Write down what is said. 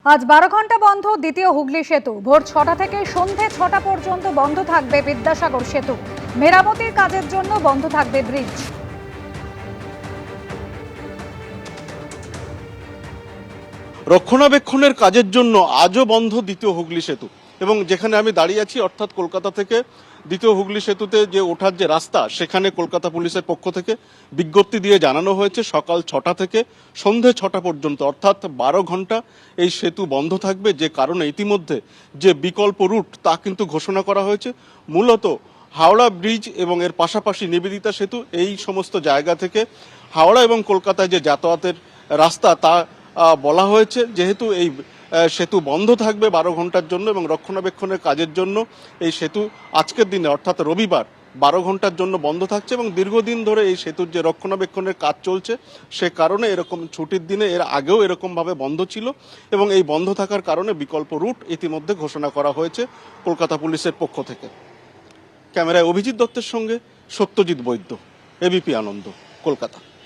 আজ 12 ঘন্টা বন্ধ দ্বিতীয় হুগলি সেতু। ভোর 6টা থেকে সন্ধে 6টা পর্যন্ত বন্ধ থাকবে বিদ্যাসাগর সেতু। মেরামতির কাজের জন্য বন্ধ থাকবে ব্রিজ। রক্ষণাবেক্ষণের কাজের জন্য আজও বন্ধ দ্বিতীয় হুগলি সেতু। এবং যেখানে আমি দাঁড়িয়ে আছি অর্থাৎ কলকাতা থেকে দ্বিতীয় হুগলি সেতুতে যে ওঠার যে রাস্তা, সেখানে কলকাতা পুলিশের পক্ষ থেকে বিজ্ঞপ্তি দিয়ে জানানো হয়েছে সকাল 6টা থেকে সন্ধে 6টা পর্যন্ত অর্থাৎ 12 ঘন্টা এই সেতু বন্ধ থাকবে। যে কারণে ইতিমধ্যে যে বিকল্প রুট তা কিন্তু ঘোষণা করা হয়েছে। মূলত হাওড়া ব্রিজ এবং এর পাশাপাশি নিবেদিতা সেতু, এই সমস্ত জায়গা থেকে হাওড়া এবং কলকাতায় যে যাতায়াতের রাস্তা তা বলা হয়েছে। যেহেতু এই সেতু বন্ধ থাকবে 12 ঘন্টার জন্য এবং রক্ষণাবেক্ষণের কাজের জন্য এই সেতু আজকের দিনে অর্থাৎ রবিবার 12 ঘন্টার জন্য বন্ধ থাকছে। এবং দীর্ঘদিন ধরে এই সেতুর যে রক্ষণাবেক্ষণের কাজ চলছে, সে কারণে এরকম ছুটির দিনে এর আগেও এরকমভাবে বন্ধ ছিল এবং এই বন্ধ থাকার কারণে বিকল্প রুট ইতিমধ্যে ঘোষণা করা হয়েছে কলকাতা পুলিশের পক্ষ থেকে। ক্যামেরায় অভিজিৎ দত্তের সঙ্গে সত্যজিৎ বৈদ্য, এবিপি আনন্দ, কলকাতা।